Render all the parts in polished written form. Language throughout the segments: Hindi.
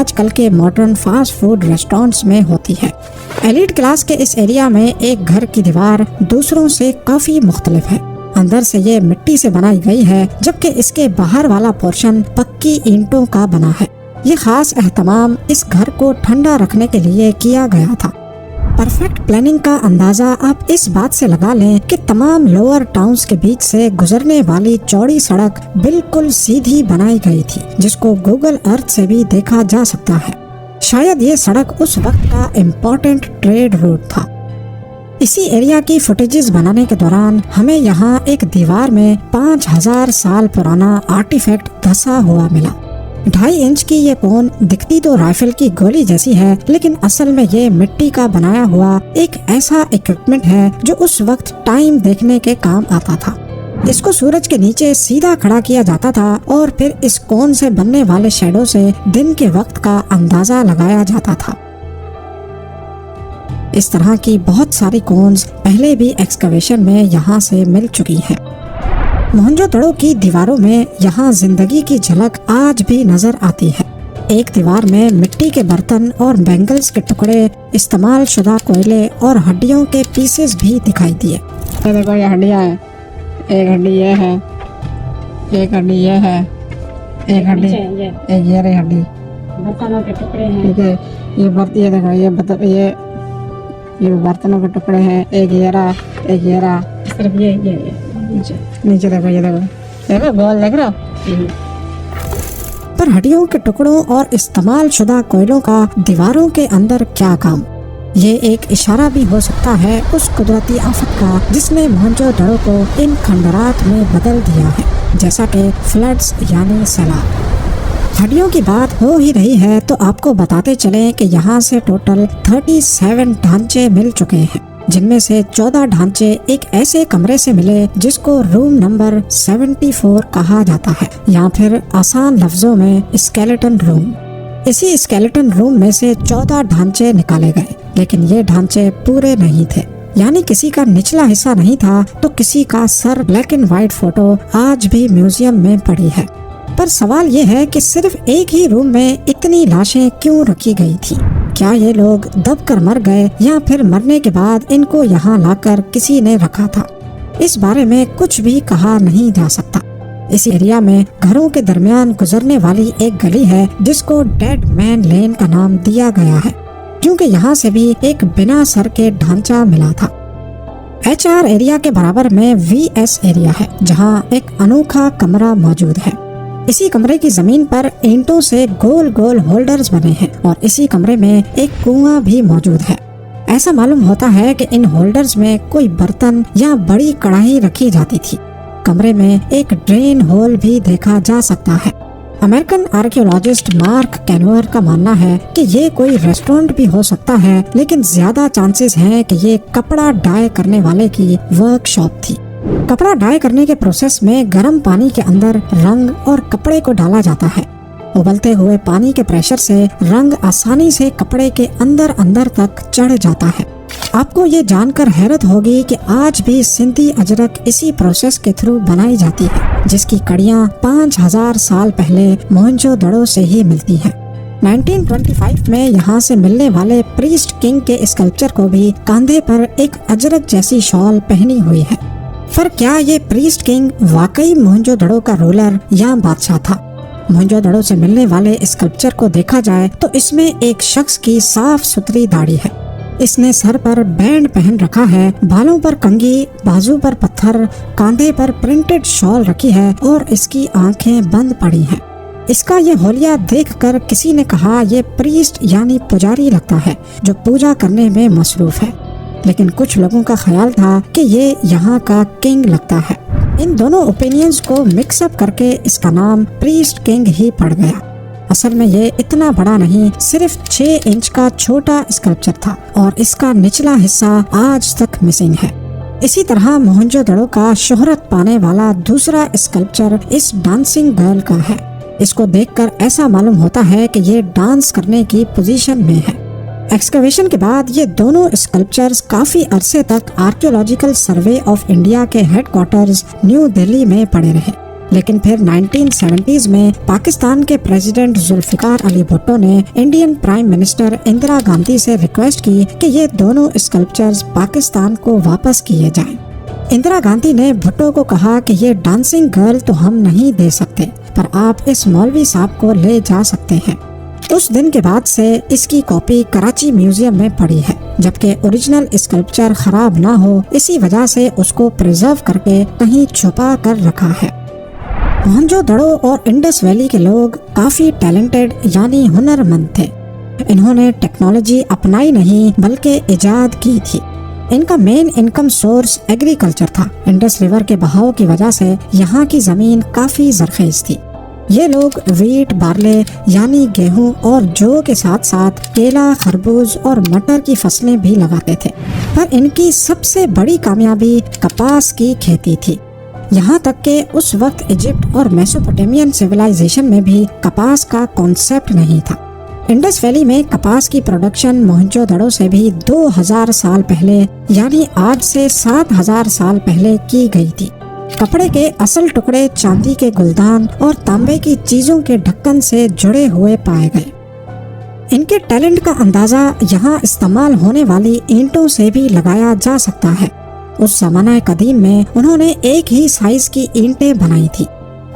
आजकल के मॉडर्न फास्ट फूड रेस्टोरेंट्स में होती है। एलीट क्लास के इस एरिया में एक घर की दीवार दूसरों से काफी मुख्तलिफ है। अंदर से ये मिट्टी से बनाई गई है, जबकि इसके बाहर वाला पोर्शन पक्की ईंटों का बना है। ये खास एहतमाम इस घर को ठंडा रखने के लिए किया गया था। परफेक्ट प्लानिंग का अंदाजा आप इस बात से लगा लें कि तमाम लोअर टाउन्स के बीच से गुजरने वाली चौड़ी सड़क बिल्कुल सीधी बनाई गई थी, जिसको गूगल अर्थ से भी देखा जा सकता है। शायद ये सड़क उस वक्त का इम्पोर्टेंट ट्रेड रूट था। इसी एरिया की फुटेजेस बनाने के दौरान हमें यहाँ एक दीवार में 5000 साल पुराना आर्टिफैक्ट धंसा हुआ मिला। 2.5 इंच की ये कोन दिखती तो राइफल की गोली जैसी है, लेकिन असल में ये मिट्टी का बनाया हुआ एक ऐसा इक्विपमेंट है जो उस वक्त टाइम देखने के काम आता था। इसको सूरज के नीचे सीधा खड़ा किया जाता था और फिर इस कोन से बनने वाले शैडो से दिन के वक्त का अंदाजा लगाया जाता था। इस तरह की बहुत सारी कोन्स पहले भी एक्सकवेशन में यहाँ से मिल चुकी है। मोहनजोदड़ो की दीवारों में यहाँ जिंदगी की झलक आज भी नजर आती है। एक दीवार में मिट्टी के बर्तन और बैंगल्स के टुकड़े, इस्तेमाल शुदा कोयले और हड्डियों के पीसेस भी दिखाई दिए। ये देखो, ये हड्डियाँ हैं। एक हड्डी ये है, एक हड्डी ये है, एक हड्डी एक ये रही हड्डी, बर्तनों के टुकड़े हैं। ठीक है। ये देखो, ये बर्तनों के टुकड़े हैं। एक ये रहा, एक ये रहा। सिर्फ ये नीचे देखो, ये देखो गोल देख रहा। पर हड्डियों के टुकड़ों और इस्तेमाल शुदा कोयलों का दीवारों के अंदर क्या काम? ये एक इशारा भी हो सकता है उस कुदरती आफत का जिसने मोहनजोदड़ो को इन खंडरात में बदल दिया है, जैसा कि फ्लड्स यानी सैलाब। हड्डियों की बात हो ही रही है तो आपको बताते चलें कि यहाँ से टोटल 37 ढांचे मिल चुके हैं, जिनमें से 14 ढांचे एक ऐसे कमरे से मिले जिसको रूम नंबर 74 कहा जाता है, या फिर आसान लफ्जों में स्केलेटन रूम। इसी स्केलेटन रूम में से 14 ढांचे निकाले गए, लेकिन ये ढांचे पूरे नहीं थे। यानी किसी का निचला हिस्सा नहीं था तो किसी का sir black and white photo आज भी म्यूजियम में पड़ी है। पर सवाल ये है कि सिर्फ एक ही रूम में इतनी लाशें क्यों रखी गई थी? क्या ये लोग दब कर मर गए या फिर मरने के बाद इनको यहाँ लाकर किसी ने रखा था? इस बारे में कुछ भी कहा नहीं जा सकता। इस एरिया में घरों के दरमियान गुजरने वाली एक गली है जिसको डेड मैन लेन का नाम दिया गया है, क्योंकि यहाँ से भी एक बिना सर के ढांचा मिला था। HR एरिया के बराबर में VS एरिया है, जहाँ एक अनोखा कमरा मौजूद है। इसी कमरे की जमीन पर ईंटों से गोल गोल होल्डर्स बने हैं और इसी कमरे में एक कुआं भी मौजूद है। ऐसा मालूम होता है कि इन होल्डर्स में कोई बर्तन या बड़ी कढ़ाई रखी जाती थी। कमरे में एक ड्रेन होल भी देखा जा सकता है। अमेरिकन आर्कियोलॉजिस्ट मार्क कैनोअर का मानना है कि ये कोई रेस्टोरेंट भी हो सकता है, लेकिन ज्यादा चांसेस हैं कि ये कपड़ा डाई करने वाले की वर्कशॉप थी। कपड़ा डाई करने के प्रोसेस में गर्म पानी के अंदर रंग और कपड़े को डाला जाता है। उबलते हुए पानी के प्रेशर से रंग आसानी से कपड़े के अंदर अंदर तक चढ़ जाता है। आपको ये जानकर हैरत होगी कि आज भी सिंधी अजरक इसी प्रोसेस के थ्रू बनाई जाती है, जिसकी कड़ियाँ 5000 साल पहले मोहनजोदड़ो से ही मिलती हैं। 1925 में यहाँ से मिलने वाले प्रीस्ट किंग के स्कल्पचर को भी कंधे पर एक अजरक जैसी शॉल पहनी हुई है। पर क्या ये प्रीस्ट किंग वाकई मोहनजोदड़ो का रूलर या बादशाह था? मोहनजोदड़ो से मिलने वाले स्कल्पचर को देखा जाए तो इसमें एक शख्स की साफ सुथरी दाढ़ी है। इसने सर पर बैंड पहन रखा है, बालों पर कंघी, बाजू पर पत्थर, कांधे पर प्रिंटेड शॉल रखी है और इसकी आंखें बंद पड़ी हैं। इसका ये होलिया देखकर किसी ने कहा ये प्रीस्ट यानी पुजारी लगता है जो पूजा करने में मसरूफ है, लेकिन कुछ लोगों का ख्याल था कि ये यहाँ का किंग लगता है। इन दोनों ओपिनियंस को मिक्सअप करके इसका नाम प्रीस्ट किंग ही पड़ गया। असल में ये इतना बड़ा नहीं, सिर्फ 6 इंच का छोटा स्कल्पचर था और इसका निचला हिस्सा आज तक मिसिंग है। इसी तरह मोहनजोदड़ो का शोहरत पाने वाला दूसरा स्कल्पचर इस डांसिंग गर्ल का है। इसको देखकर ऐसा मालूम होता है कि ये डांस करने की पोजीशन में है। एक्सकवेशन के बाद ये दोनों स्कल्पचर्स काफी अरसे तक आर्कियोलॉजिकल सर्वे ऑफ इंडिया के हेडक्वार्टर्स न्यू दिल्ली में पड़े रहे। लेकिन फिर 1970s में पाकिस्तान के प्रेसिडेंट जुल्फिकार अली भुट्टो ने Indian prime minister Indira Gandhi से रिक्वेस्ट की कि ये दोनों स्कल्पचर्स पाकिस्तान को वापस किए जाएं। इंदिरा गांधी ने भुट्टो को कहा कि ये डांसिंग गर्ल तो हम नहीं दे सकते, पर आप इस मौलवी साहब को ले जा सकते हैं। उस दिन के बाद से इसकी कॉपी कराची म्यूजियम में पड़ी है, जबकि ओरिजिनल स्कल्पचर खराब ना हो इसी वजह से उसको प्रिजर्व करके कहीं छुपा कर रखा है। मोहनजोदड़ो और इंडस वैली के लोग काफी टैलेंटेड यानी हुनरमंद थे। इन्होंने टेक्नोलॉजी अपनाई नहीं बल्कि इजाद की थी। इनका मेन इनकम सोर्स एग्रीकल्चर था। इंडस रिवर के बहाव की वजह से यहाँ की जमीन काफी जरखेज थी। ये लोग वीट, बार्ले यानी गेहूं और जौ के साथ साथ केला, खरबूज और मटर की फसलें भी लगाते थे, पर इनकी सबसे बड़ी कामयाबी कपास की खेती थी। यहाँ तक कि उस वक्त इजिप्ट और मेसोपोटामियन सिविलाइजेशन में भी कपास का कॉन्सेप्ट नहीं था। इंडस वैली में कपास की प्रोडक्शन मोहनजोदड़ो से भी 2000 साल पहले यानी आज से 7000 साल पहले की गई थी। कपड़े के असल टुकड़े चांदी के गुलदान और तांबे की चीजों के ढक्कन से जुड़े हुए पाए गए। इनके टैलेंट का अंदाजा यहाँ इस्तेमाल होने वाली ईंटों से भी लगाया जा सकता है। उस जमाना कदीम में उन्होंने एक ही साइज की ईंटें बनाई थी।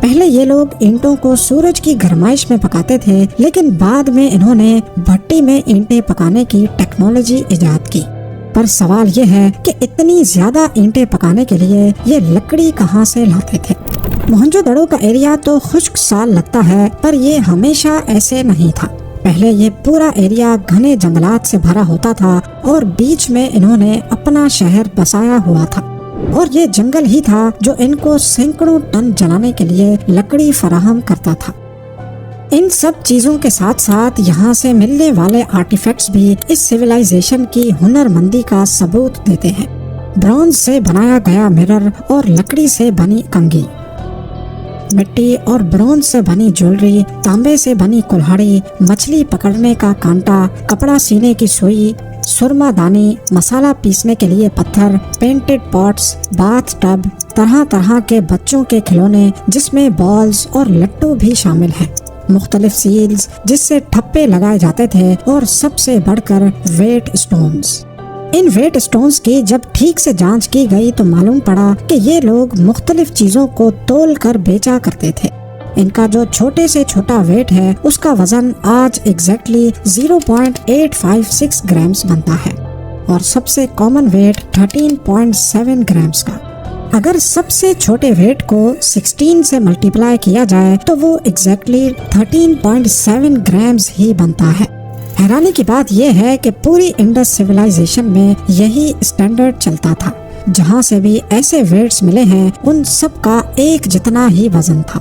पहले ये लोग ईंटों को सूरज की गरमाइश में पकाते थे, लेकिन बाद में इन्होंने भट्टी में ईंटें पकाने की टेक्नोलॉजी इजाद की। पर सवाल ये है कि इतनी ज्यादा ईंटें पकाने के लिए ये लकड़ी कहाँ से लाते थे। मोहनजोदड़ो का एरिया तो खुश्क साल लगता है, पर ये हमेशा ऐसे नहीं था। पहले ये पूरा एरिया घने जंगलात से भरा होता था और बीच में इन्होंने अपना शहर बसाया हुआ था, और ये जंगल ही था जो इनको सैकड़ों टन जलाने के लिए लकड़ी फराहम करता था। इन सब चीजों के साथ साथ यहाँ से मिलने वाले आर्टिफैक्ट्स भी इस सिविलाइजेशन की हुनरमंदी का सबूत देते हैं। ब्रॉन्ज से बनाया गया मिरर और लकड़ी से बनी कंघी, मिट्टी और ब्रॉन्ज से बनी ज्वेलरी, तांबे से बनी कुल्हाड़ी, मछली पकड़ने का कांटा, कपड़ा सीने की सुई, सुरमादानी, मसाला पीसने के लिए पत्थर, पेंटेड पॉट्स, बाथ टब, तरह तरह के बच्चों के खिलौने जिसमें बॉल्स और लट्टू भी शामिल हैं, मुख्तलिफ सील्स जिससे ठप्पे लगाए जाते थे, और सबसे बढ़कर वेट स्टोन्स। इन वेट स्टोन्स की जब ठीक से जांच की गई तो मालूम पड़ा कि ये लोग मुख्तलिफ चीजों को तोल कर बेचा करते थे। इनका जो छोटे से छोटा वेट है उसका वजन आज एग्जैक्टली 0.856 ग्राम्स बनता है, और सबसे कॉमन वेट 13.7 ग्राम्स का। अगर सबसे छोटे वेट को 16 से मल्टीप्लाई किया जाए तो वो एग्जैक्टली 13.7 ग्राम्स ही बनता है। हैरानी की बात यह है कि पूरी इंडस सिविलाइजेशन में यही स्टैंडर्ड चलता था। जहाँ से भी ऐसे वेट्स मिले हैं उन सब का एक जितना ही वजन था।